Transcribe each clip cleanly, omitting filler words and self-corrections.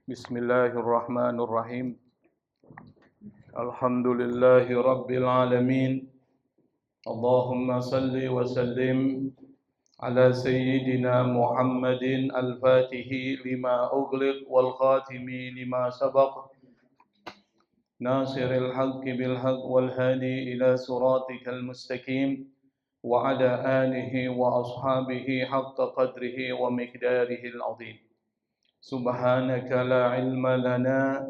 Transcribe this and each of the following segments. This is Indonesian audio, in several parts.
Bismillahirrahmanirrahim. Alhamdulillahi Rabbil Alamin. Allahumma salli wa sallim ala Sayyidina Muhammadin al-Fatihi lima ughliq wal khatimi lima sabaq. Nasiril haqqi bil haqq wal hadi ila siratikal mustaqim. Wa ala alihi wa ashabihi haqqa qadrihi wa miqdarihi al-azim. Subhanaka la ilma lana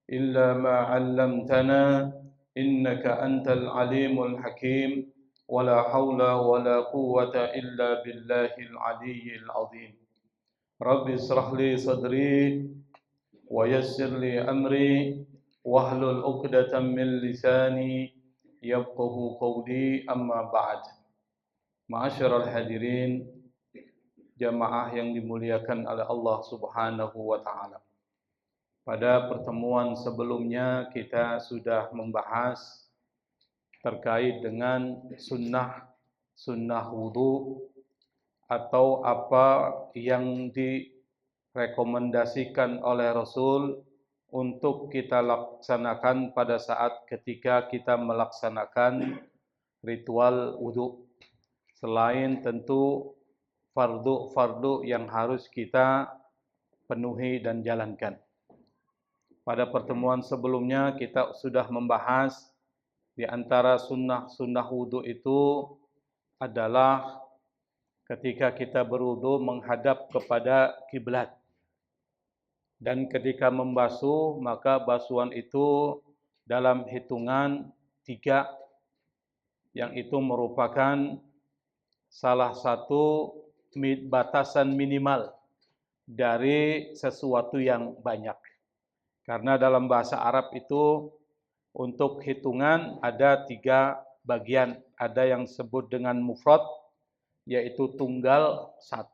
illa ma 'allamtana innaka antal alimul hakim wala haula wala quwwata illa billahil aliyyil azim. Rabbi israh li sadri wa yassir li amri wahlul 'uqdatam min lisani yafqahu qawli, amma ba'd. Ma'asyiral hadirin, jamaah yang dimuliakan oleh Allah Subhanahu wa taala. Pada pertemuan sebelumnya kita sudah membahas terkait dengan sunnah wudu atau apa yang direkomendasikan oleh Rasul untuk kita laksanakan pada saat ketika kita melaksanakan ritual wudu. Selain tentu fardu-fardu yang harus kita penuhi dan jalankan. Pada pertemuan sebelumnya kita sudah membahas di antara sunnah wudu itu adalah ketika kita berwudu menghadap kepada kiblat. Dan ketika membasuh, maka basuhan itu dalam hitungan 3, yang itu merupakan salah satu batasan minimal dari sesuatu yang banyak. Karena dalam bahasa Arab itu untuk hitungan ada 3 bagian. Ada yang disebut dengan mufrad, yaitu tunggal 1.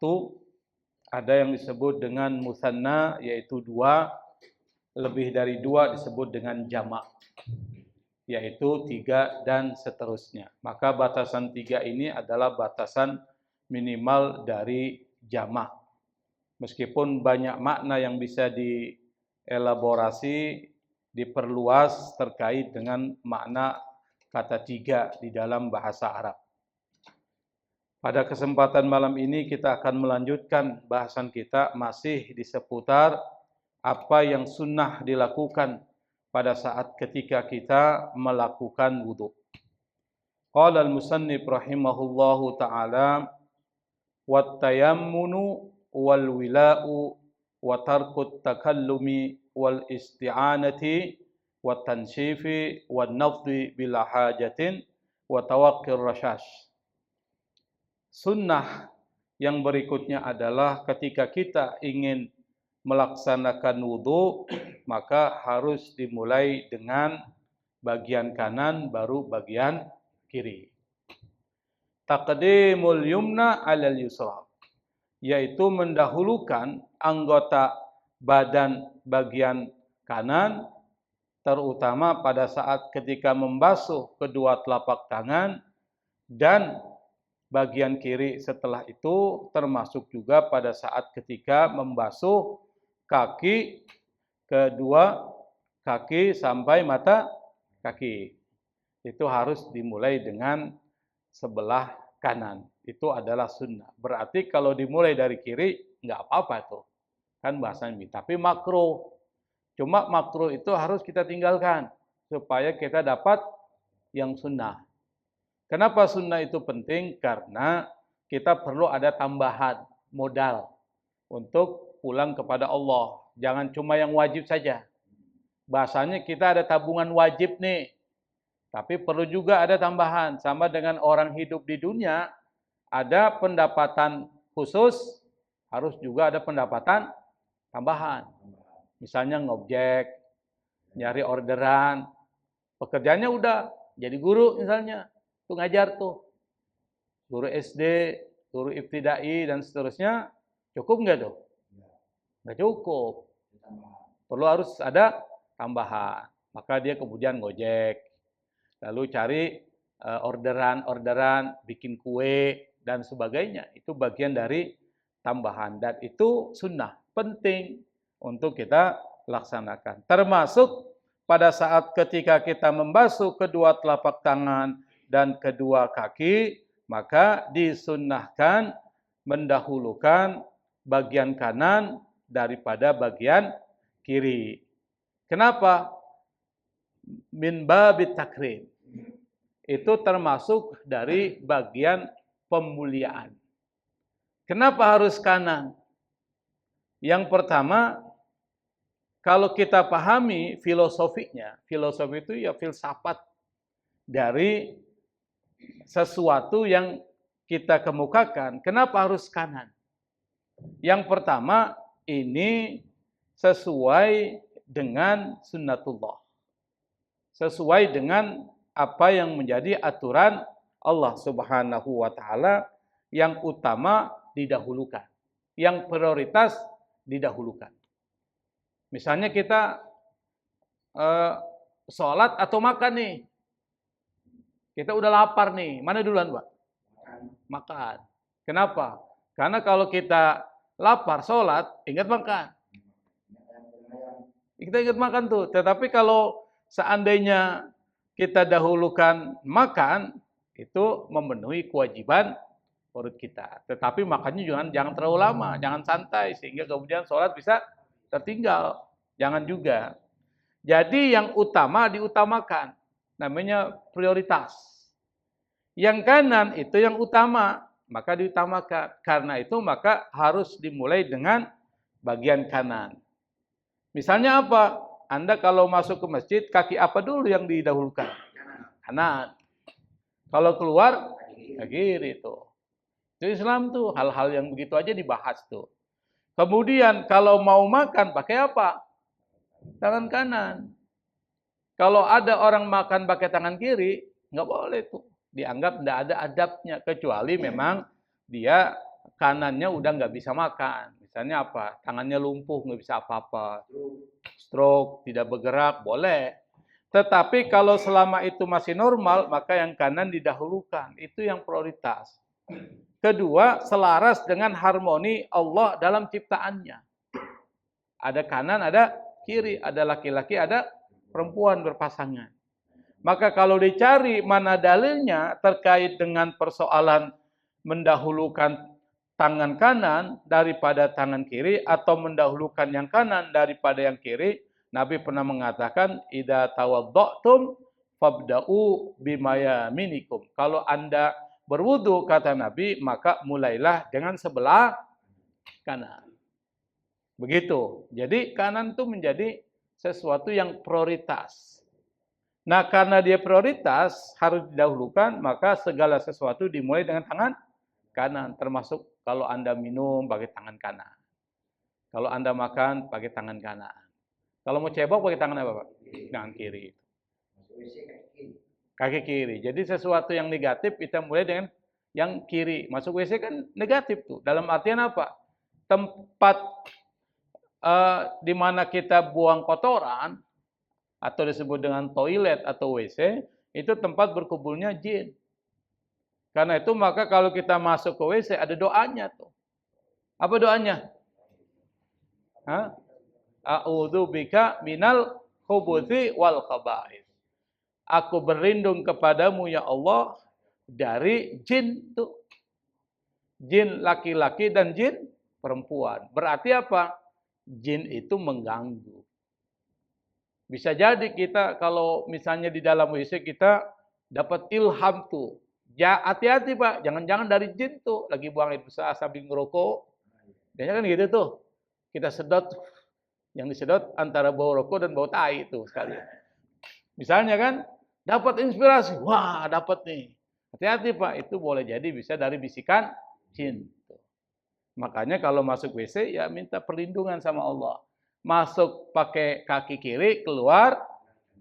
Ada yang disebut dengan musanna, yaitu 2. Lebih dari 2 disebut dengan jamak, yaitu 3 dan seterusnya. Maka batasan 3 ini adalah batasan minimal dari jamak. Meskipun banyak makna yang bisa dielaborasi, diperluas terkait dengan makna kata 3 di dalam bahasa Arab. Pada kesempatan malam ini kita akan melanjutkan bahasan kita masih di seputar apa yang sunnah dilakukan pada saat ketika kita melakukan wudu. Qala al-musannif rahimahullahu ta'ala, wat tayammunu wal wila'u wa tarkut takallumi wal isti'anati wat tansyifi wan nafdi bila hajatin wa tawaqqir rashash. Sunnah yang berikutnya adalah ketika kita ingin melaksanakan wudu, maka harus dimulai dengan bagian kanan baru bagian kiri. Taqdimul yumna 'alal yusra, yaitu mendahulukan anggota badan bagian kanan, terutama pada saat ketika membasuh kedua telapak tangan, dan bagian kiri setelah itu, termasuk juga pada saat ketika membasuh kaki, kedua kaki sampai mata kaki. Itu harus dimulai dengan sebelah kanan. Itu adalah sunnah. Berarti kalau dimulai dari kiri, nggak apa-apa tuh. Kan bahasanya. Tapi makruh. Cuma makruh itu harus kita tinggalkan. Supaya kita dapat yang sunnah. Kenapa sunnah itu penting? Karena kita perlu ada tambahan modal untuk pulang kepada Allah. Jangan cuma yang wajib saja. Bahasanya kita ada tabungan wajib nih. Tapi perlu juga ada tambahan. Sama dengan orang hidup di dunia, ada pendapatan khusus, harus juga ada pendapatan tambahan. Misalnya ngobjek, nyari orderan, pekerjaannya udah jadi guru misalnya, tuh ngajar tuh. Guru SD, guru ibtidai dan seterusnya, cukup nggak tuh? Nggak cukup. Perlu harus ada tambahan. Maka dia kemudian ngojek. Lalu cari orderan, bikin kue, dan sebagainya. Itu bagian dari tambahan. Dan itu sunnah, penting. untuk kita laksanakan. Termasuk pada saat ketika kita membasuh kedua telapak tangan dan kedua kaki, maka disunnahkan mendahulukan bagian kanan daripada bagian kiri. Kenapa? Min babit takrim. Itu termasuk dari bagian pemuliaan. Kenapa harus kanan? Yang pertama, kalau kita pahami filosofinya, filosofi itu ya filsafat dari sesuatu yang kita kemukakan. Kenapa harus kanan? Yang pertama, ini sesuai dengan sunnatullah. Sesuai dengan apa yang menjadi aturan Allah Subhanahu wa taala, yang utama didahulukan, yang prioritas didahulukan. Misalnya kita sholat atau makan nih. Kita udah lapar nih. Mana duluan, Pak? Makan. Kenapa? Karena kalau kita lapar, sholat, ingat makan. Kita ingat makan tuh. Tetapi kalau seandainya kita dahulukan makan, itu memenuhi kewajiban perut kita. Tetapi makannya jangan terlalu lama, jangan santai, sehingga kemudian sholat bisa tertinggal. Jangan juga. Jadi yang utama diutamakan. Namanya prioritas. Yang kanan itu yang utama, maka diutamakan. Karena itu maka harus dimulai dengan bagian kanan. Misalnya apa? Anda kalau masuk ke masjid, kaki apa dulu yang didahulukan? Kanan. Kalau keluar, kaki kiri itu. Itu Islam tuh, hal-hal yang begitu aja dibahas tuh. Kemudian kalau mau makan, pakai apa? Tangan kanan. Kalau ada orang makan pakai tangan kiri, nggak boleh tuh. Dianggap nggak ada adabnya. Kecuali memang dia kanannya udah nggak bisa makan. Misalnya apa? Tangannya lumpuh, nggak bisa apa-apa. Stroke, tidak bergerak, boleh. Tetapi kalau selama itu masih normal, maka yang kanan didahulukan. Itu yang prioritas. Kedua, selaras dengan harmoni Allah dalam ciptaannya. Ada kanan, ada kiri. Ada laki-laki, ada perempuan berpasangan. Maka kalau dicari mana dalilnya terkait dengan persoalan mendahulukan tangan kanan daripada tangan kiri, atau mendahulukan yang kanan daripada yang kiri, Nabi pernah mengatakan, idza tawadda'tum fabda'u bima yaminikum. Kalau Anda berwudu, kata Nabi, maka mulailah dengan sebelah kanan. Begitu. Jadi kanan itu menjadi sesuatu yang prioritas. Nah, karena dia prioritas harus didahulukan, maka segala sesuatu dimulai dengan tangan kanan. Termasuk kalau Anda minum pakai tangan kanan. Kalau Anda makan pakai tangan kanan. Kalau mau cebok pakai tangan apa, Pak? Tangan kiri. Kaki kiri. Jadi sesuatu yang negatif kita mulai dengan yang kiri. Masuk WC kan negatif tuh. Dalam artian apa? Tempat di mana kita buang kotoran, atau disebut dengan toilet atau WC, itu tempat berkumpulnya jin. Karena itu maka kalau kita masuk ke WC ada doanya tuh. Apa doanya? A'udzubika minal khubuthi wal khaba'ith. Aku berlindung kepadamu ya Allah dari jin tuh. Jin laki-laki dan jin perempuan. Berarti apa? Jin itu mengganggu. Bisa jadi kita kalau misalnya di dalam WC kita dapat ilham tuh. Ya hati-hati Pak, jangan-jangan dari jin tuh lagi buang air besar sambil ngerokok. Biasanya kan gitu tuh. Kita sedot, yang disedot antara bau rokok dan bau tai itu sekali. Misalnya kan dapat inspirasi, wah dapat nih. Hati-hati Pak, itu boleh jadi bisa dari bisikan jin. Makanya kalau masuk WC ya minta perlindungan sama Allah. Masuk pakai kaki kiri, keluar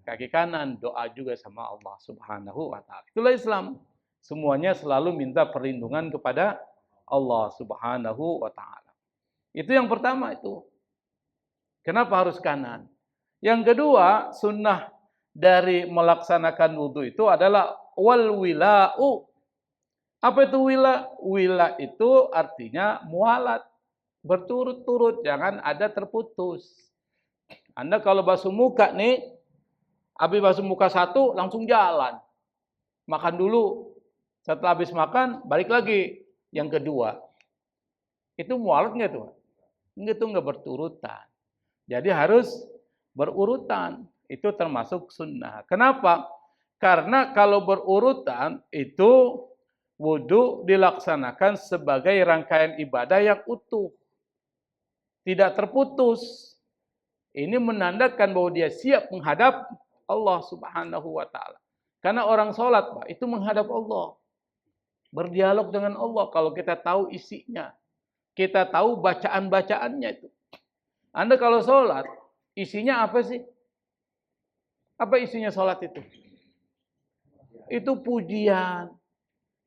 kaki kanan, doa juga sama Allah Subhanahu wa taala. Itulah Islam. Semuanya selalu minta perlindungan kepada Allah Subhanahu wa taala. Itu yang pertama itu. Kenapa harus kanan? Yang kedua, sunnah dari melaksanakan wudu itu adalah wal wila'u. Apa itu wila? Wila itu artinya mualat. Berturut-turut, jangan ada terputus. Anda kalau basuh muka nih, habis basuh muka satu, langsung jalan. Makan dulu. Setelah habis makan, balik lagi. Yang kedua. Itu mualat nggak tuh? Itu nggak berturutan. Jadi harus berurutan. Itu termasuk sunnah. Kenapa? Karena kalau berurutan, itu wudu dilaksanakan sebagai rangkaian ibadah yang utuh. Tidak terputus. Ini menandakan bahwa dia siap menghadap Allah Subhanahu wa taala. Karena orang sholat, Pak, itu menghadap Allah. Berdialog dengan Allah kalau kita tahu isinya. Kita tahu bacaan-bacaannya itu. Anda kalau sholat, isinya apa sih? Apa isinya sholat itu? Itu pujian.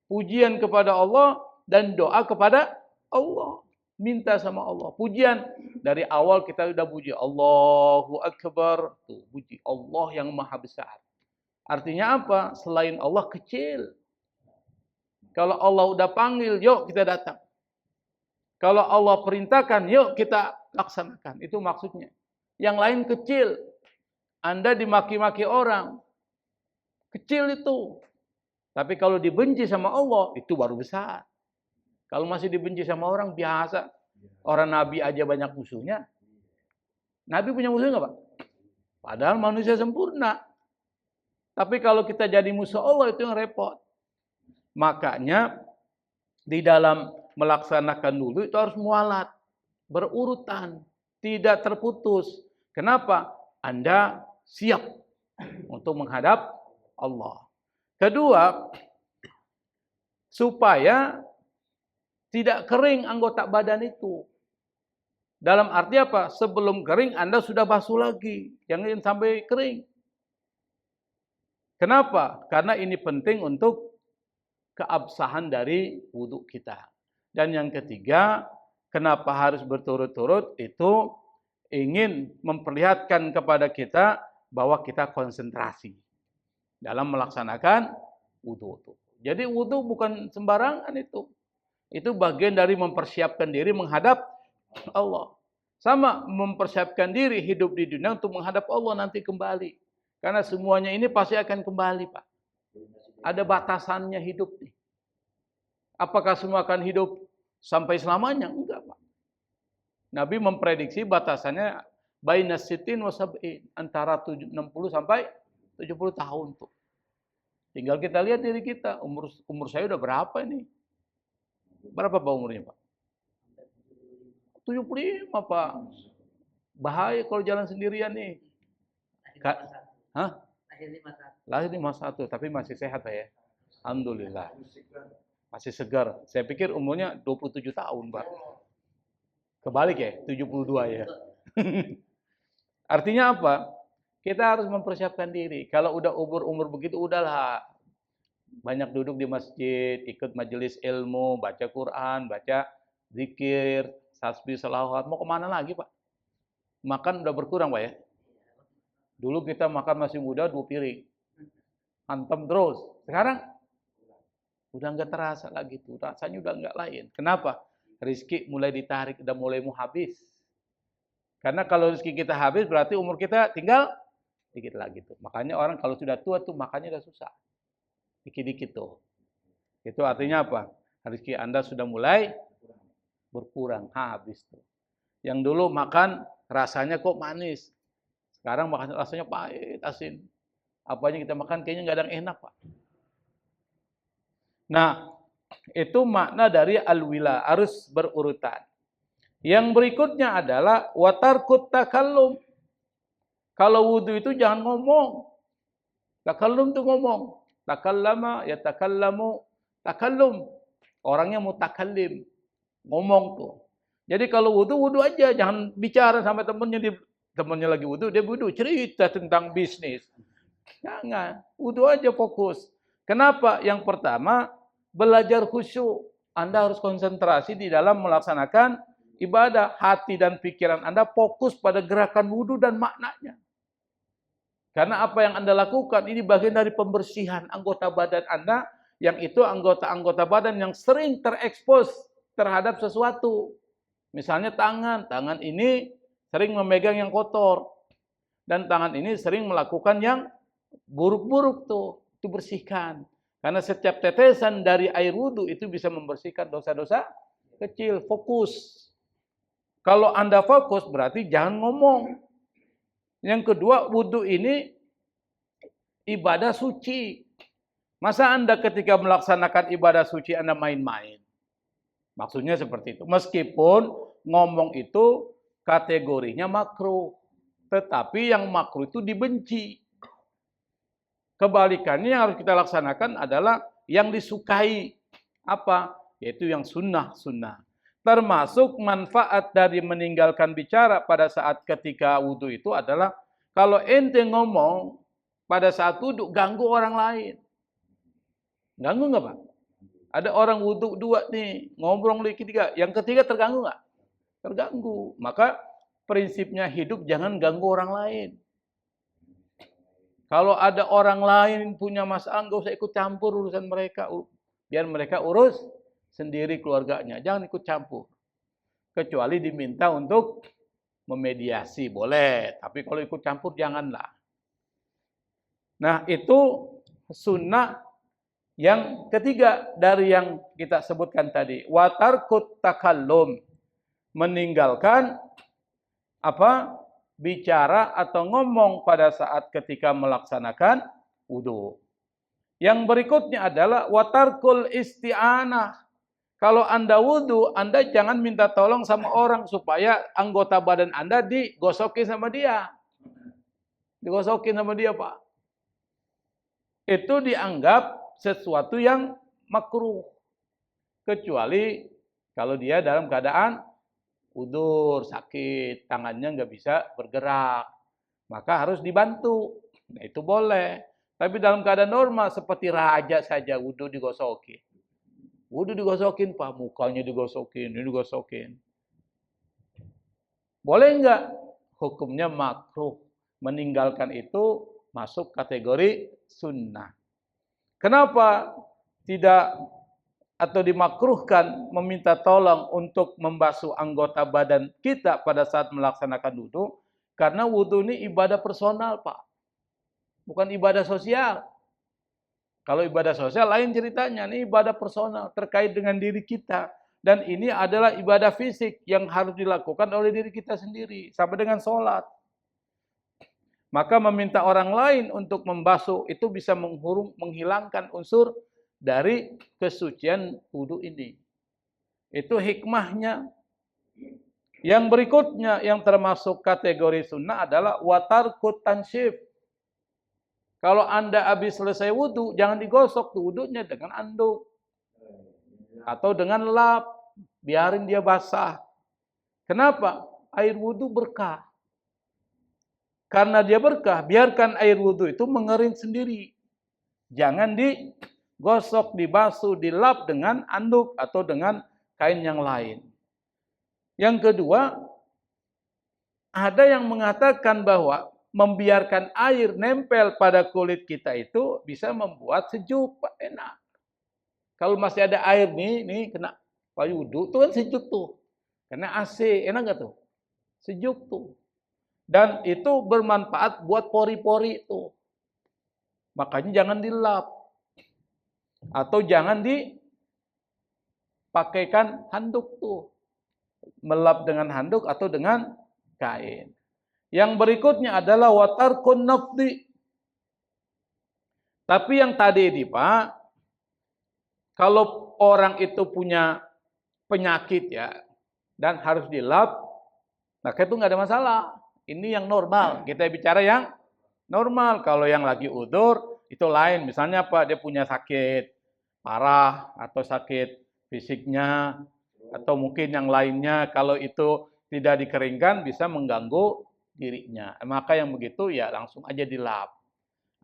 Pujian kepada Allah dan doa kepada Allah. Minta sama Allah. Pujian. Dari awal kita sudah puji. Allahu Akbar. Tuh, puji Allah yang maha besar. Artinya apa? Selain Allah kecil. Kalau Allah udah panggil, yuk kita datang. Kalau Allah perintahkan, yuk kita laksanakan. Itu maksudnya. Yang lain kecil. Anda dimaki-maki orang. Kecil itu. Tapi kalau dibenci sama Allah, itu baru besar. Kalau masih dibenci sama orang, biasa. Orang Nabi aja banyak musuhnya. Nabi punya musuh nggak, Pak? Padahal manusia sempurna. Tapi kalau kita jadi musuh Allah, itu yang repot. Makanya, di dalam melaksanakan dulu, itu harus mualat. Berurutan. Tidak terputus. Kenapa? Anda siap untuk menghadap Allah. Kedua, supaya tidak kering anggota badan itu. Dalam arti apa? Sebelum kering Anda sudah basuh lagi. Jangan sampai kering. Kenapa? Karena ini penting untuk keabsahan dari wudhu kita. Dan yang ketiga, kenapa harus berturut-turut? Itu ingin memperlihatkan kepada kita bahwa kita konsentrasi dalam melaksanakan wudhu. Jadi wudhu bukan sembarangan itu. Itu bagian dari mempersiapkan diri menghadap Allah. Sama mempersiapkan diri hidup di dunia untuk menghadap Allah nanti kembali. Karena semuanya ini pasti akan kembali, Pak. Ada batasannya hidup nih. Apakah semua akan hidup sampai selamanya? Enggak, Pak. Nabi memprediksi batasannya baina sittin wa sab'in, antara 60 sampai 70 tahun tuh. Tinggal kita lihat diri kita, umur saya udah berapa ini? Berapa Pak umurnya, Pak? 75, Pak. Bahaya kalau jalan sendirian nih. Hah? Lahir 51, tapi masih sehat, Pak ya. Alhamdulillah. Masih segar. Saya pikir umurnya 27 tahun, Pak. Kebalik ya, 72 ya. Artinya apa? Kita harus mempersiapkan diri. Kalau udah umur begitu, udahlah. Banyak duduk di masjid, ikut majelis ilmu, baca Quran, baca zikir, tasbih, selawat. Mau kemana lagi, Pak? Makan udah berkurang, Pak ya? Dulu kita makan masih muda 2 piring. Hantem terus. Sekarang udah nggak terasa lagi tuh. Rasanya udah nggak lain. Kenapa? Rizki mulai ditarik, udah mulai mau habis. Karena kalau rezeki kita habis, berarti umur kita tinggal dikit lagi tuh. Makanya orang kalau sudah tua tuh makannya udah susah. Dikit-dikit tuh. Itu artinya apa? Rezeki Anda sudah mulai berkurang, habis tuh. Yang dulu makan rasanya kok manis. Sekarang makan rasanya pahit, asin. Apanya kita makan kayaknya nggak ada yang enak, Pak. Nah, itu makna dari al-wila, harus berurutan. Yang berikutnya adalah watarkut takallum. Kalau wudu itu jangan ngomong. Takallum itu ngomong. Takallama ya takallamu takallum. Orangnya mutakallim. Ngomong tuh. Jadi kalau wudu aja, jangan bicara sama temennya lagi wudu, dia wudu cerita tentang bisnis. Jangan, wudu aja fokus. Kenapa? Yang pertama, belajar khusyuk. Anda harus konsentrasi di dalam melaksanakan ibadah. Hati dan pikiran Anda fokus pada gerakan wudu dan maknanya. Karena apa yang Anda lakukan ini bagian dari pembersihan anggota badan Anda, yang itu anggota-anggota badan yang sering terekspos terhadap sesuatu. Misalnya tangan ini sering memegang yang kotor. Dan tangan ini sering melakukan yang buruk-buruk tuh. Itu bersihkan. Karena setiap tetesan dari air wudhu itu bisa membersihkan dosa-dosa kecil. Fokus. Kalau Anda fokus berarti jangan ngomong. Yang kedua, wudhu ini ibadah suci. Masa Anda ketika melaksanakan ibadah suci Anda main-main? Maksudnya seperti itu. Meskipun ngomong itu kategorinya makruh. Tetapi yang makruh itu dibenci. Kebalikannya yang harus kita laksanakan adalah yang disukai. Apa? Yaitu yang sunnah-sunnah. Termasuk manfaat dari meninggalkan bicara pada saat ketika wudhu itu adalah kalau ente ngomong pada saat wudhu ganggu orang lain. Ganggu nggak Pak? Ada orang wudhu 2 nih, ngobrol lagi 3. Yang ketiga terganggu nggak? Terganggu. Maka prinsipnya hidup jangan ganggu orang lain. Kalau ada orang lain punya masalah, nggak usah ikut campur urusan mereka. Biar mereka urus sendiri keluarganya. Jangan ikut campur. Kecuali diminta untuk memediasi, boleh. Tapi kalau ikut campur, janganlah. Nah, itu sunnah yang ketiga dari yang kita sebutkan tadi. Watarkut takallum. Meninggalkan bicara atau ngomong pada saat ketika melaksanakan wudhu. Yang berikutnya adalah watarkul isti'anah. Kalau Anda wudhu, Anda jangan minta tolong sama orang supaya anggota badan Anda digosokin sama dia. Digosokin sama dia, Pak. Itu dianggap sesuatu yang makruh. Kecuali kalau dia dalam keadaan udur, sakit, tangannya nggak bisa bergerak. Maka harus dibantu. Nah, itu boleh. Tapi dalam keadaan normal seperti raja saja wudhu digosokin. Wudhu digosokin, Pak. Mukanya digosokin, ini digosokin. Boleh nggak? Hukumnya makruh. Meninggalkan itu masuk kategori sunnah. Kenapa tidak atau dimakruhkan meminta tolong untuk membasuh anggota badan kita pada saat melaksanakan wudhu? Karena wudhu ini ibadah personal, Pak. Bukan ibadah sosial. Kalau ibadah sosial lain ceritanya. Ini ibadah personal terkait dengan diri kita. Dan ini adalah ibadah fisik yang harus dilakukan oleh diri kita sendiri. Sama dengan sholat. Maka meminta orang lain untuk membasuh itu bisa menghilangkan unsur dari kesucian wudhu ini. Itu hikmahnya. Yang berikutnya yang termasuk kategori sunnah adalah watarkut tansyif. Kalau Anda habis selesai wudhu, jangan digosok tuh wudhunya dengan anduk. Atau dengan lap. Biarin dia basah. Kenapa? Air wudhu berkah. Karena dia berkah, biarkan air wudhu itu mengering sendiri. Jangan digosok, dibasuh, dilap dengan anduk atau dengan kain yang lain. Yang kedua, ada yang mengatakan bahwa membiarkan air nempel pada kulit kita itu bisa membuat sejuk, Pak, enak. Kalau masih ada air nih kena wudhu, itu kan sejuk tuh. Karena AC, enak gak tuh? Sejuk tuh. Dan itu bermanfaat buat pori-pori itu. Makanya jangan dilap. Atau jangan dipakaikan handuk tuh. Melap dengan handuk atau dengan kain. Yang berikutnya adalah watarkun nafdi. Tapi yang tadi ini Pak, kalau orang itu punya penyakit ya, dan harus dilap, maka itu nggak ada masalah. Ini yang normal. Kita bicara yang normal. Kalau yang lagi udur, itu lain. Misalnya apa? Dia punya sakit parah atau sakit fisiknya atau mungkin yang lainnya. Kalau itu tidak dikeringkan bisa mengganggu dirinya. Maka yang begitu ya langsung aja dilap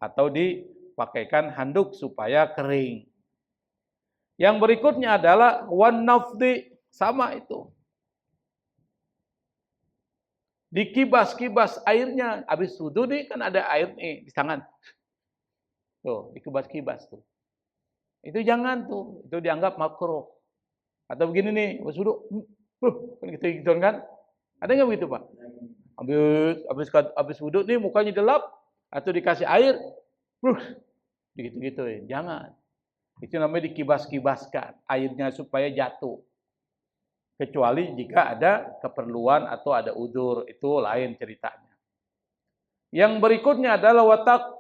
atau dipakaikan handuk supaya kering. Yang berikutnya adalah wan nafdi, sama itu. Dikibas-kibas airnya. Habis wudhu nih kan ada air nih di tangan. Tuh, dikibas-kibas tuh. Itu jangan tuh. Itu dianggap makruh. Atau begini nih, habis wudhu, Kan gitu kan? Ada nggak begitu Pak? Habis wudhu nih mukanya delap atau dikasih air, gitu-gituin. Jangan. Itu namanya dikibas-kibaskan airnya supaya jatuh. Kecuali jika ada keperluan atau ada udzur, itu lain ceritanya. Yang berikutnya adalah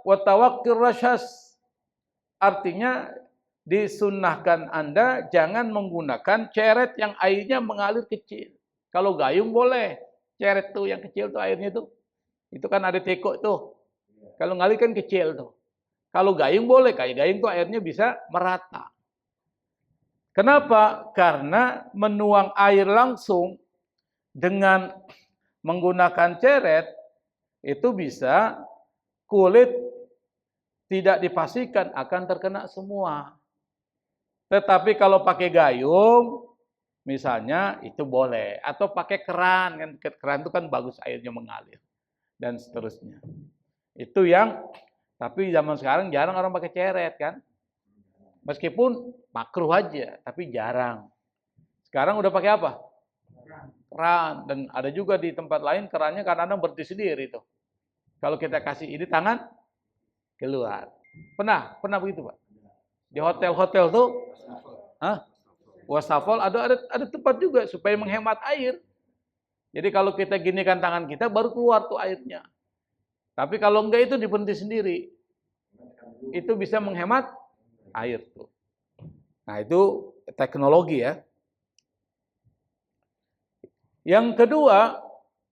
watawakkir rasyas. Artinya disunnahkan Anda jangan menggunakan ceret yang airnya mengalir kecil. Kalau gayung boleh, ceret tuh yang kecil tuh airnya tuh. Itu kan ada teko tuh. Kalau ngalir kan kecil tuh. Kalau gayung boleh, kayak gayung tuh airnya bisa merata. Kenapa? Karena menuang air langsung dengan menggunakan ceret itu bisa kulit tidak dipastikan akan terkena semua. Tetapi kalau pakai gayung, misalnya itu boleh. Atau pakai keran, kan keran itu kan bagus airnya mengalir dan seterusnya. Itu yang, tapi zaman sekarang jarang orang pakai ceret kan. Meskipun makruh aja, tapi jarang. Sekarang udah pakai apa? Keran. Dan ada juga di tempat lain kerannya kadang-kadang berhenti sendiri tuh. Kalau kita kasih ini tangan, keluar. Pernah begitu Pak? Di hotel-hotel tuh, wastafel ada tempat juga supaya menghemat air. Jadi kalau kita ginikan tangan kita baru keluar tuh airnya. Tapi kalau enggak itu diberhenti sendiri. Itu bisa menghemat air tuh. Nah, itu teknologi ya. Yang kedua,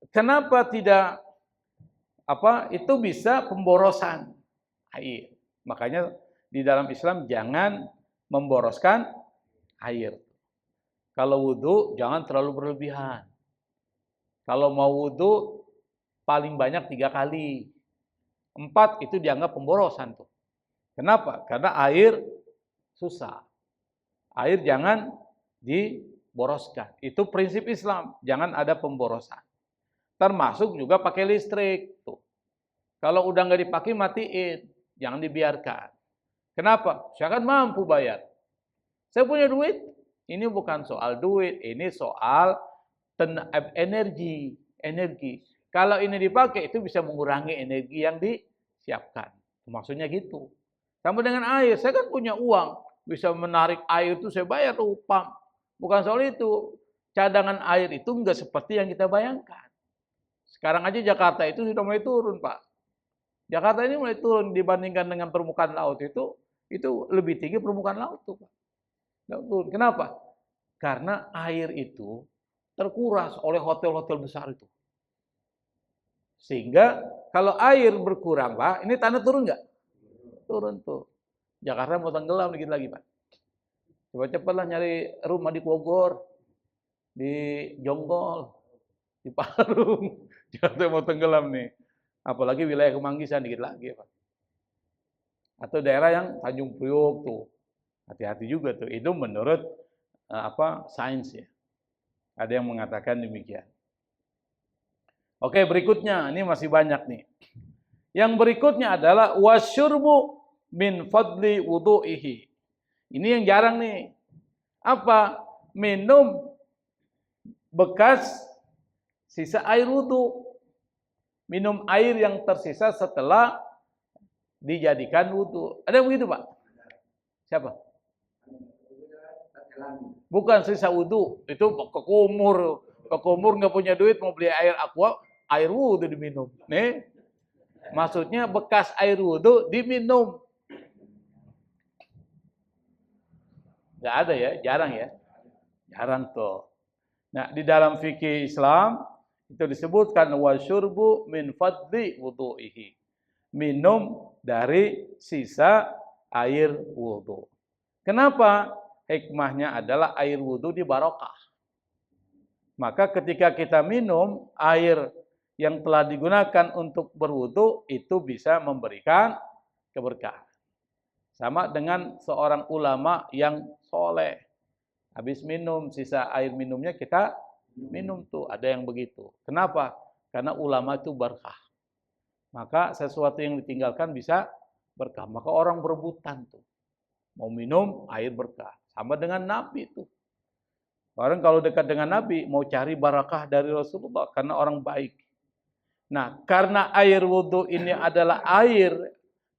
kenapa tidak itu bisa pemborosan air. Makanya di dalam Islam jangan memboroskan air. Kalau wudhu jangan terlalu berlebihan. Kalau mau wudhu paling banyak 3 kali. 4 itu dianggap pemborosan tuh. Kenapa? Karena air susah. Air jangan diboroskan. Itu prinsip Islam. Jangan ada pemborosan. Termasuk juga pakai listrik. Tuh. Kalau udah nggak dipakai, matiin. Jangan dibiarkan. Kenapa? Saya kan mampu bayar. Saya punya duit. Ini bukan soal duit. Ini soal energi. Kalau ini dipakai, itu bisa mengurangi energi yang disiapkan. Maksudnya gitu. Sama dengan air, saya kan punya uang, bisa menarik air itu saya bayar upah. Bukan soal itu. Cadangan air itu enggak seperti yang kita bayangkan. Sekarang aja Jakarta itu sudah mulai turun, Pak. Jakarta ini mulai turun dibandingkan dengan permukaan laut itu lebih tinggi permukaan laut tuh, Pak. Turun. Kenapa? Karena air itu terkuras oleh hotel-hotel besar itu. Sehingga kalau air berkurang, Pak, ini tanah turun enggak? Turun tuh. Jakarta mau tenggelam dikit lagi, Pak. Coba cepatlah nyari rumah di Bogor, di Jonggol, di Parung. Jakarta mau tenggelam nih. Apalagi wilayah Kemanggisan dikit lagi, Pak. Atau daerah yang Tanjung Priok tuh. Hati-hati juga tuh. Itu menurut sains ya. Ada yang mengatakan demikian. Oke, berikutnya. Ini masih banyak nih. Yang berikutnya adalah wasyurbu min fadli wudu'ihi. Ini yang jarang nih. Apa? Minum bekas sisa air wudu. Minum air yang tersisa setelah dijadikan wudu. Ada yang begitu, Pak? Siapa? Bukan sisa wudu. Itu ke kumur nggak punya duit mau beli air aqua, air wudu diminum. Nih. Maksudnya bekas air wudu diminum. Nggak ada ya, jarang ya. Jarang tuh. Nah, di dalam fikih Islam itu disebutkan wasyurbu min fadli wudu'ihi. Minum dari sisa air wudu. Kenapa? Hikmahnya adalah air wudu dibarokah. Maka ketika kita minum air yang telah digunakan untuk berwudu itu bisa memberikan keberkahan. Sama dengan seorang ulama yang soleh. Habis minum, sisa air minumnya kita minum tuh. Ada yang begitu. Kenapa? Karena ulama itu berkah. Maka sesuatu yang ditinggalkan bisa berkah. Maka orang berebutan tuh. Mau minum air berkah. Sama dengan Nabi tuh. Orang kalau dekat dengan Nabi mau cari barakah dari Rasulullah karena orang baik. Nah, karena air wudhu ini adalah air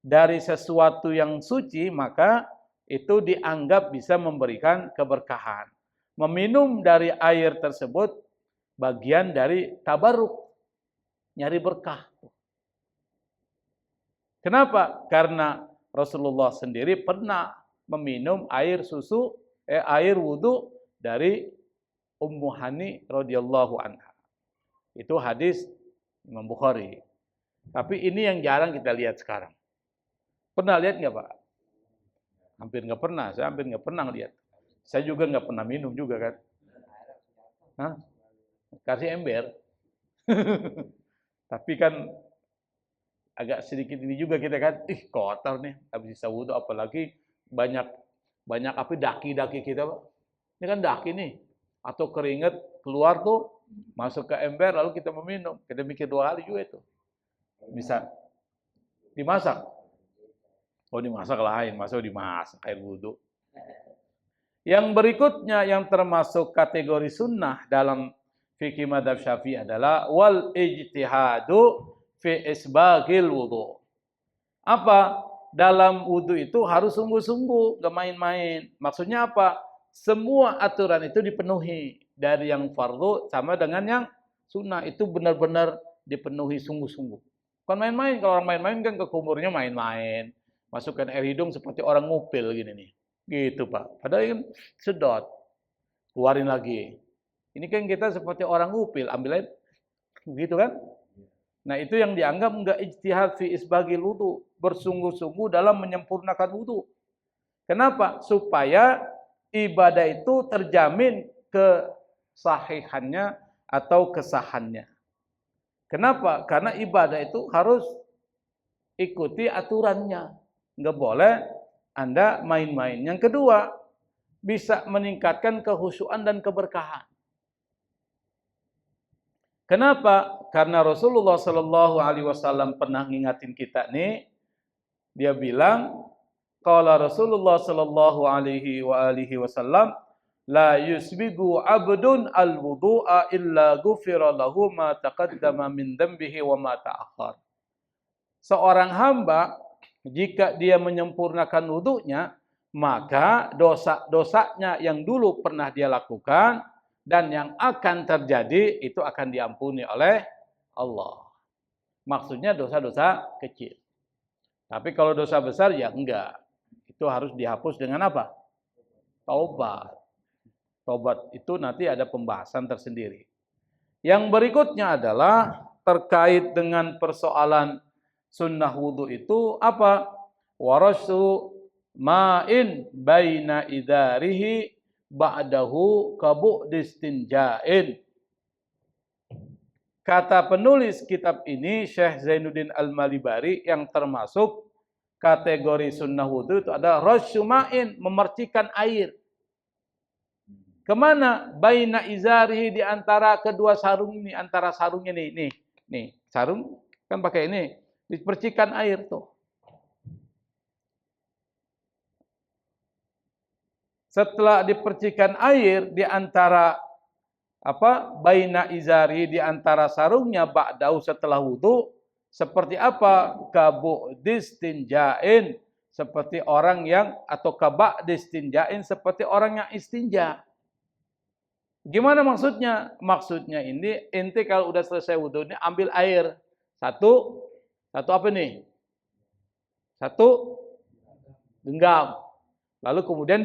dari sesuatu yang suci, maka itu dianggap bisa memberikan keberkahan. Meminum dari air tersebut bagian dari tabarruk, nyari berkah. Kenapa? Karena Rasulullah sendiri pernah meminum air wudhu dari Ummu Hani radhiyallahu anha. Itu hadis Imam Bukhari. Tapi ini yang jarang kita lihat sekarang. Pernah lihat nggak Pak? Hampir nggak pernah. Saya hampir nggak pernah lihat. Saya juga nggak pernah minum juga kan. Hah? Kasih ember. Tapi kan agak sedikit ini juga kita kan, kotor nih, habis bisa wudhu, apalagi banyak apa daki-daki kita, Pak. Ini kan daki nih, atau keringat keluar tuh, masuk ke ember, lalu kita meminum. Kita mikir 2 kali juga itu. Bisa dimasak. Oh, dimasak lain, masuk dimasak air wudhu. Yang berikutnya yang termasuk kategori sunnah dalam fikih madzhab Syafi'i adalah wal ijtihadu fi isbagil wudhu. Apa? Dalam wudhu itu harus sungguh-sungguh, gak main-main. Maksudnya apa? Semua aturan itu dipenuhi. Dari yang fardu sama dengan yang sunnah. Itu benar-benar dipenuhi sungguh-sungguh. Bukan main-main. Kalau orang main-main kan ke kumurnya main-main. Masukkan air hidung seperti orang ngupil gini nih. Gitu Pak. Padahal kan sedot. Keluarin lagi. Ini kan kita seperti orang ngupil. Ambil air. Gitu kan? Nah itu yang dianggap enggak ijtihad fi isbagil wudu, bersungguh-sungguh dalam menyempurnakan wudu. Kenapa? Supaya ibadah itu terjamin kesahihannya atau kesahannya. Kenapa? Karena ibadah itu harus ikuti aturannya. Enggak boleh Anda main-main. Yang kedua, bisa meningkatkan kehusuan dan keberkahan. Kenapa? Karena Rasulullah Shallallahu Alaihi Wasallam pernah ngingatin kita nih, dia bilang, qala Rasulullah Shallallahu Alaihi Wasallam, la yusbigu abdun al wudu'a illa ghufira lahu ma taqaddama min dzambihi wa ma ta'akhkhar. Seorang hamba jika dia menyempurnakan wudunya, maka dosa-dosanya yang dulu pernah dia lakukan dan yang akan terjadi itu akan diampuni oleh Allah. Maksudnya dosa-dosa kecil. Tapi kalau dosa besar ya enggak. Itu harus dihapus dengan apa? Taubat. Taubat itu nanti ada pembahasan tersendiri. Yang berikutnya adalah terkait dengan persoalan sunnah wudu itu apa? Warasu ma'in baina idarihi ba'dahu kabu'distinja'in. Kata penulis kitab ini Syekh Zainuddin Al-Malibari yang termasuk kategori sunnah wudu itu adalah rasyuma'in, memercikan air. Kemana? Baina izarihi, di antara kedua sarung ini, antara sarungnya nih, sarung kan pakai ini, dipercikan air tuh. Setelah dipercikan air di antara baina izari, di antara sarungnya ba'dau, setelah wudu, seperti apa? Kabu'distinja'in, seperti orang yang, atau kaba'distinja'in, seperti orang yang istinja. Gimana maksudnya? Maksudnya ini, ente kalau udah selesai wudu ini ambil air satu apa nih? Satu genggam. Lalu kemudian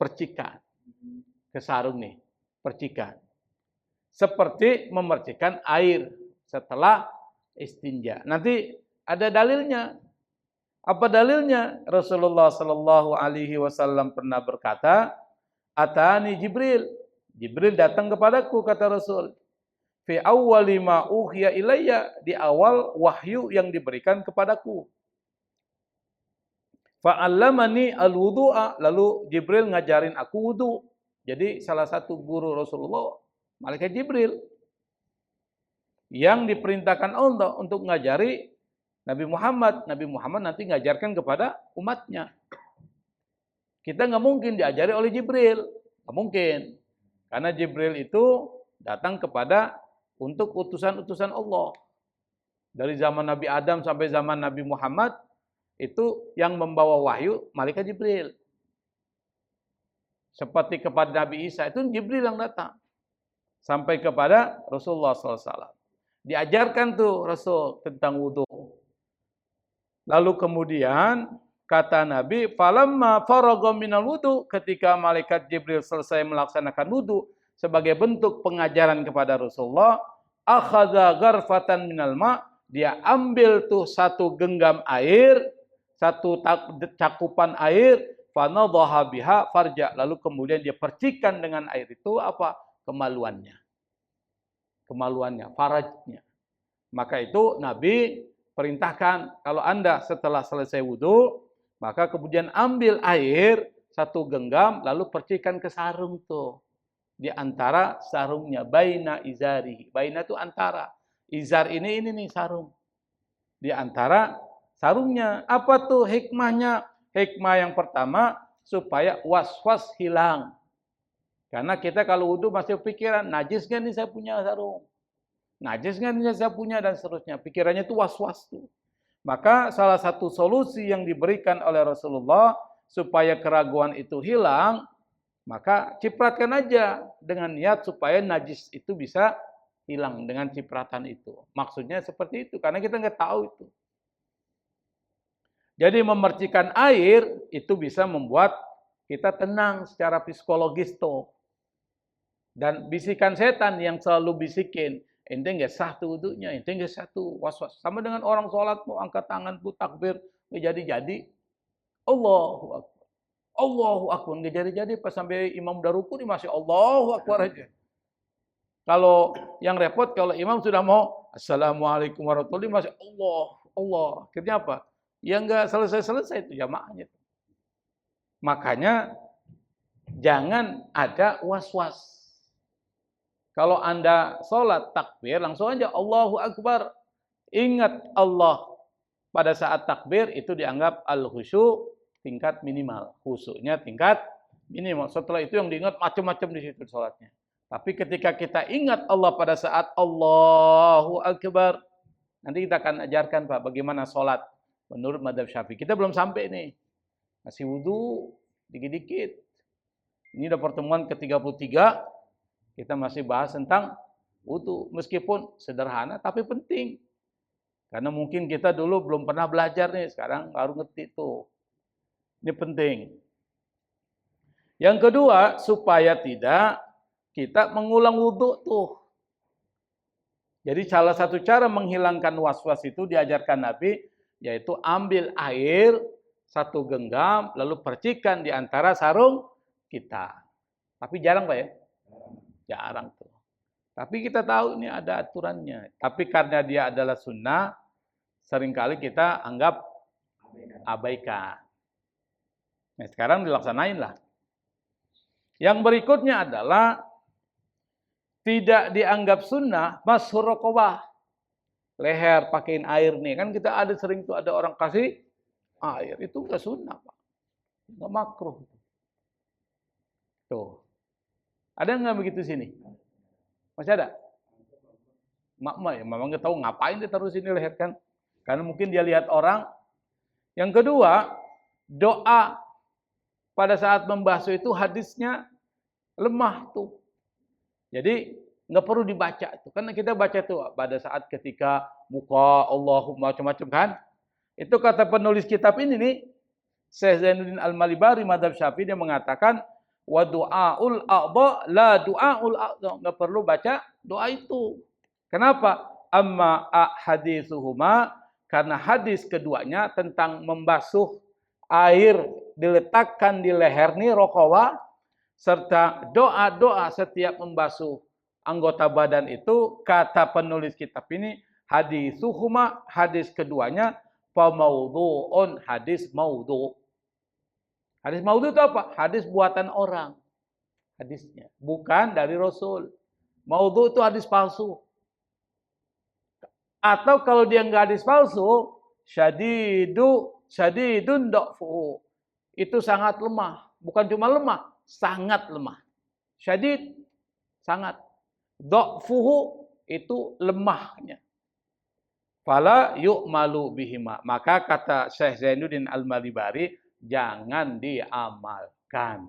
percikan ke sarung nih, percikan. Seperti memercikan air setelah istinja. Nanti ada dalilnya. Apa dalilnya? Rasulullah Shallallahu Alaihi Wasallam pernah berkata, Atani Jibril. Jibril datang kepadaku, kata Rasul. Fi awwali ma uhiya ilayya, di awal wahyu yang diberikan kepadaku. Fa'allamani al-wudu'a, lalu Jibril ngajarin aku wudu. Jadi salah satu guru Rasulullah, Malaikat Jibril, yang diperintahkan Allah untuk ngajari Nabi Muhammad. Nabi Muhammad nanti ngajarkan kepada umatnya. Kita nggak mungkin diajari oleh Jibril, nggak mungkin. Karena Jibril itu datang kepada untuk utusan-utusan Allah. Dari zaman Nabi Adam sampai zaman Nabi Muhammad, itu yang membawa wahyu malaikat Jibril. Seperti kepada Nabi Isa, itu Jibril yang datang. Sampai kepada Rasulullah SAW. Diajarkan tuh Rasul tentang wudu. Lalu kemudian kata Nabi, falamma faragha minal wudu, ketika malaikat Jibril selesai melaksanakan wudu sebagai bentuk pengajaran kepada Rasulullah, akhadha gharfatan minal ma, dia ambil tuh satu genggam air, satu cakupan air, fanadhaha biha farja, lalu kemudian dia percikan dengan air itu apa? Kemaluannya. Kemaluannya, farajnya. Maka itu Nabi perintahkan, kalau Anda setelah selesai wudu, maka kemudian ambil air satu genggam, lalu percikan ke sarung tuh. Di antara sarungnya, baina izari. Baina itu antara. Izar ini nih sarung. Di antara sarungnya. Apa tuh hikmahnya? Hikmah yang pertama, supaya was-was hilang. Karena kita kalau wudu masih pikiran, najis nggak nih saya punya sarung? Najis nggak nih saya punya, dan seterusnya. Pikirannya itu was-was tuh. Maka salah satu solusi yang diberikan oleh Rasulullah supaya keraguan itu hilang, maka cipratkan aja dengan niat supaya najis itu bisa hilang dengan cipratan itu. Maksudnya seperti itu, karena kita nggak tahu itu. Jadi memercikan air itu bisa membuat kita tenang secara psikologis tuh. Dan bisikan setan yang selalu bisikin, ente nggak sah tuh wudunya, ente nggak sah tuh was-was. Sama dengan orang sholat mau angkat tangan tuh takbir, nggak jadi-jadi. Allahu Akbar. Allahu Akbar, nggak jadi-jadi. Pas sampai imam udah ruku, masih Allahu Akbar aja. Kalau yang repot, kalau imam sudah mau Assalamualaikum warahmatullahi wabarakatuh, masih Allah, Allah. Akhirnya apa? Ya nggak selesai-selesai itu jamaahnya. Makanya jangan ada was-was. Kalau Anda sholat takbir, langsung aja Allahu Akbar. Ingat Allah. Pada saat takbir itu dianggap al-khusyu tingkat minimal. Khusyuknya tingkat minimal. Setelah itu yang diingat macam-macam di situ sholatnya. Tapi ketika kita ingat Allah pada saat Allahu Akbar, nanti kita akan ajarkan Pak bagaimana sholat menurut mazhab Syafi'i. Kita belum sampai nih. Masih wudu dikit-dikit. Ini udah pertemuan ke-33. Kita masih bahas tentang wudu, meskipun sederhana tapi penting. Karena mungkin kita dulu belum pernah belajar nih, sekarang baru ngerti tuh. Ini penting. Yang kedua, supaya tidak kita mengulang wudu tuh. Jadi salah satu cara menghilangkan was-was itu diajarkan Nabi, yaitu ambil air satu genggam, lalu percikan di antara sarung kita. Tapi jarang Pak ya? Jarang tuh. Tapi kita tahu ini ada aturannya. Tapi karena dia adalah sunnah, seringkali kita anggap abaikan. Nah, sekarang dilaksanain lah. Yang berikutnya adalah tidak dianggap sunnah, mashur raqabah. Leher pakein air nih. Kan kita ada sering tuh ada orang kasih air. Itu enggak sunnah, Pak. Enggak makruh. Tuh. Ada nggak begitu sini? Masih ada? Mak ya, memang nggak tahu ngapain dia taruh sini leher kan? Karena mungkin dia lihat orang. Yang kedua, doa pada saat membasuh itu hadisnya lemah tuh. Jadi nggak perlu dibaca itu. Karena kita baca tuh pada saat ketika buka Allahumma macam-macam kan? Itu kata penulis kitab ini nih, Syekh Zainuddin Al-Malibari Madzhab Syafi'i, dia mengatakan wa du'aul a'dha la du'aul a'dha, enggak perlu baca doa itu. Kenapa? Amma haditsuhuma, karena hadis keduanya tentang membasuh air diletakkan di leher nih raqabah, serta doa-doa setiap membasuh anggota badan itu, kata penulis kitab ini haditsuhuma, hadis keduanya fa maudhu'un, hadis maudhu'. Hadis maudhu itu apa? Hadis buatan orang. Hadisnya. Bukan dari Rasul. Maudhu itu hadis palsu. Atau kalau dia enggak hadis palsu, syadidun da'fuhu. Itu sangat lemah. Bukan cuma lemah, sangat lemah. Syadid sangat. Dha'fuhu itu lemahnya. Fala yu'malu bihima. Maka kata Syekh Zainuddin Al-Malibari, jangan diamalkan.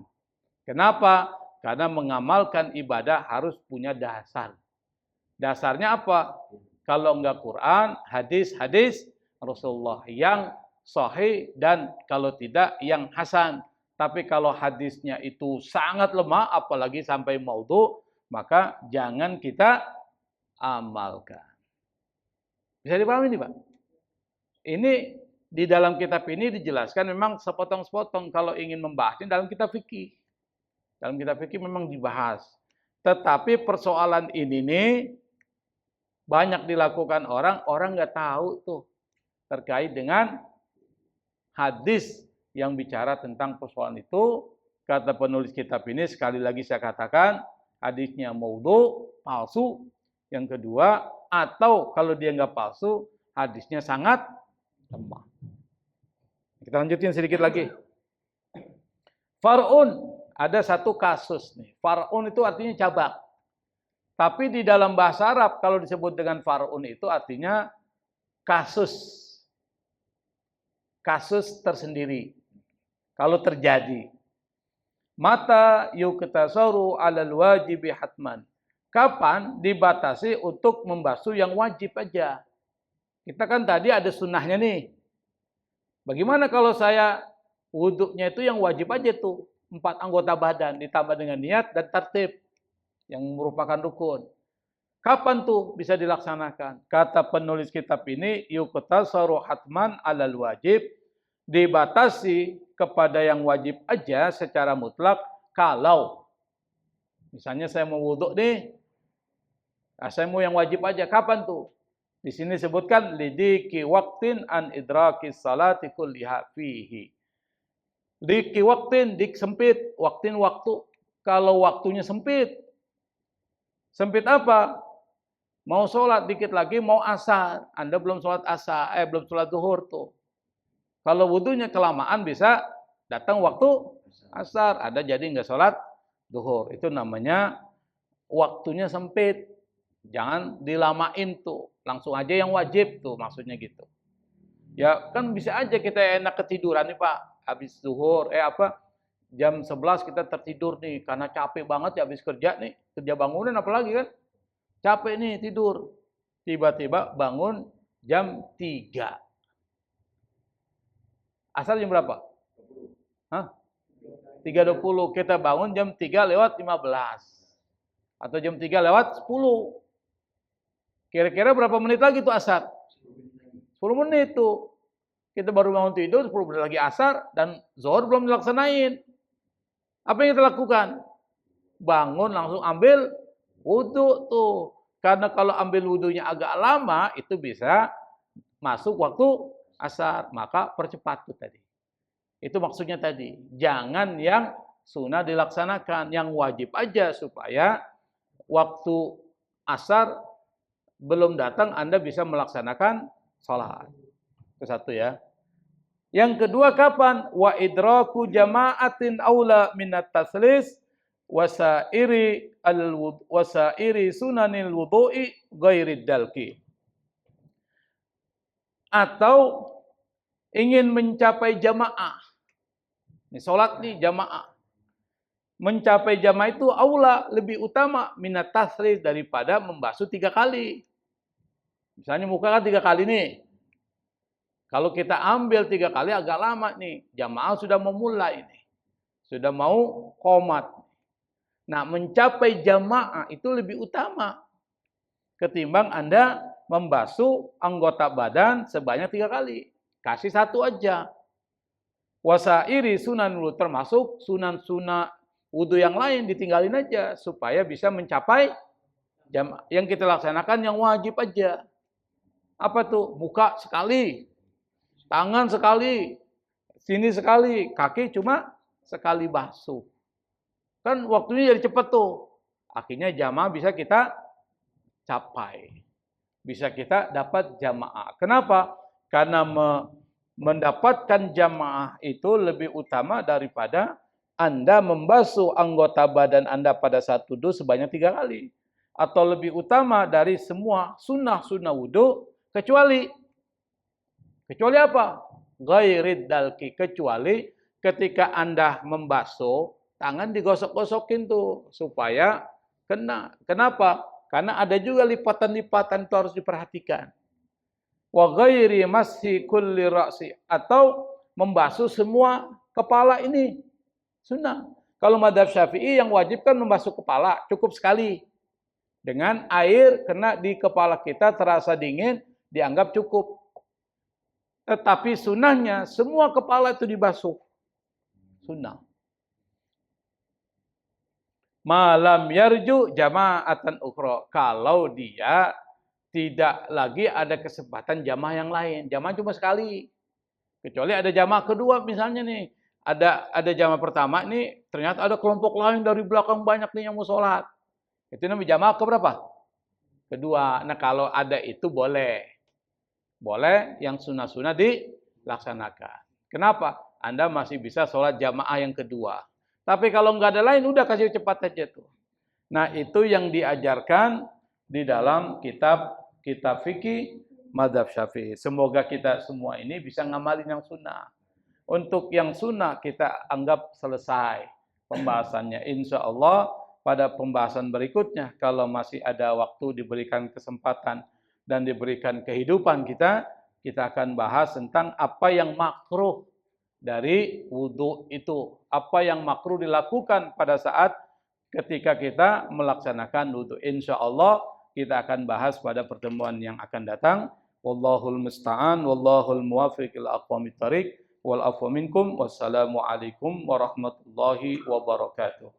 Kenapa? Karena mengamalkan ibadah harus punya dasar. Dasarnya apa? Kalau enggak Quran, hadis-hadis Rasulullah yang sahih, dan kalau tidak yang hasan. Tapi kalau hadisnya itu sangat lemah, apalagi sampai maudhu, maka jangan kita amalkan. Bisa dipahami ini, Pak? Ini di dalam kitab ini dijelaskan memang sepotong-sepotong kalau ingin membahasnya dalam kitab fikih. Dalam kitab fikih memang dibahas. Tetapi persoalan ini nih banyak dilakukan orang nggak tahu tuh terkait dengan hadis yang bicara tentang persoalan itu. Kata penulis kitab ini, sekali lagi saya katakan, hadisnya maudhu, palsu. Yang kedua, atau kalau dia nggak palsu, hadisnya sangat lemah. Kita lanjutin sedikit lagi. Far'un, ada satu kasus nih. Far'un itu artinya cabang. Tapi di dalam bahasa Arab kalau disebut dengan far'un itu artinya kasus. Kasus tersendiri. Kalau terjadi. Mata yuktasaru 'alal wajibi hatman. Kapan dibatasi untuk membasuh yang wajib aja? Kita kan tadi ada sunnahnya nih. Bagaimana kalau saya wuduknya itu yang wajib aja tuh. 4 anggota badan ditambah dengan niat dan tertib. Yang merupakan rukun. Kapan tuh bisa dilaksanakan? Kata penulis kitab ini, yuqtasaru hatman 'alal wajib, dibatasi kepada yang wajib aja secara mutlak kalau misalnya saya mau wuduk nih, saya mau yang wajib aja. Kapan tuh? Di sini sebutkan lidiki waqtin an idraki salati kulliha fihi. Diki waqtin, dik sempit, waktin waktu. Kalau waktunya sempit, sempit apa? Mau sholat dikit lagi, mau asar. Anda belum sholat asar, belum sholat zuhur tuh. Kalau wudunya kelamaan bisa datang waktu asar. Ada jadi nggak sholat zuhur. Itu namanya waktunya sempit. Jangan dilamain tuh. Langsung aja yang wajib tuh, maksudnya gitu. Ya kan bisa aja kita enak ketiduran nih Pak. Habis zuhur, jam 11 kita tertidur nih karena capek banget ya habis kerja nih, kerja bangunan apalagi kan. Capek nih tidur. Tiba-tiba bangun jam 3. Asar jam berapa? 3.20. Kita bangun jam 3:15. Atau jam 3:10. Kira-kira berapa menit lagi tuh asar? 10 menit tuh. Kita baru bangun tidur, 10 menit lagi asar, dan zuhur belum dilaksanain. Apa yang kita lakukan? Bangun langsung ambil wudhu tuh. Karena kalau ambil wudhunya agak lama, itu bisa masuk waktu asar. Maka percepat tuh tadi. Itu maksudnya tadi. Jangan yang sunnah dilaksanakan. Yang wajib aja supaya waktu asar belum datang Anda bisa melaksanakan sholat. Itu satu ya. Yang kedua kapan? Wa idraku jama'atin aula minat taslis wasairi sunanil wudu'i ghairi dalki. Atau ingin mencapai jamaah. Ini sholat nih jamaah. Mencapai jamaah itu aula lebih utama minat taslis daripada membasuh 3 kali. Misalnya muka kan 3 kali nih. Kalau kita ambil 3 kali agak lama nih. Jamaah sudah memulai nih. Sudah mau qomat. Nah, mencapai jamaah itu lebih utama. Ketimbang Anda membasuh anggota badan sebanyak 3 kali. Kasih 1 aja. Wasairi sunan wudu, termasuk sunan-sunan wudu yang lain ditinggalin aja. Supaya bisa mencapai jamaah. Yang kita laksanakan yang wajib aja. Apa tuh? Muka sekali. Tangan sekali. Sini sekali. Kaki cuma sekali basuh. Kan waktunya jadi cepat tuh. Akhirnya jamaah bisa kita capai. Bisa kita dapat jamaah. Kenapa? Karena mendapatkan jamaah itu lebih utama daripada Anda membasuh anggota badan Anda pada saat wudu sebanyak 3 kali. Atau lebih utama dari semua sunnah-sunnah wudu, kecuali apa? Ghairid dalki, kecuali ketika Anda membasuh, tangan digosok-gosokin tuh supaya kena. Kenapa? Karena ada juga lipatan-lipatan itu harus diperhatikan. Wa ghairi mashi kulli ra'si, atau membasuh semua kepala ini. Sunnah. Kalau mazhab Syafi'i yang wajib kan membasuh kepala, cukup sekali. Dengan air kena di kepala kita terasa dingin, dianggap cukup. Tetapi sunnahnya semua kepala itu dibasuh. Sunnah. Malam yarju jama'atan ukhra. Kalau dia tidak lagi ada kesempatan jamaah yang lain. Jamaah cuma sekali. Kecuali ada jamaah kedua misalnya nih. Ada jamaah pertama nih, ternyata ada kelompok lain dari belakang banyak nih yang mau sholat. Itu namanya jamaah keberapa? Kedua. Nah kalau ada itu boleh. Boleh yang sunnah-sunnah dilaksanakan. Kenapa? Anda masih bisa sholat jamaah yang kedua. Tapi kalau nggak ada lain, udah kasih cepat aja tuh. Nah itu yang diajarkan di dalam kitab fikih mazhab Syafi'i. Semoga kita semua ini bisa ngamalin yang sunnah. Untuk yang sunnah kita anggap selesai pembahasannya. Insya Allah pada pembahasan berikutnya, kalau masih ada waktu, diberikan kesempatan dan diberikan kehidupan kita akan bahas tentang apa yang makruh dari wudu itu. Apa yang makruh dilakukan pada saat ketika kita melaksanakan wudu. Insya Allah kita akan bahas pada pertemuan yang akan datang. Wallahul musta'an, wallahul muwafiq ila aqwamit thariq. Wal afwa minkum. Wassalamualaikum warahmatullahi wabarakatuh.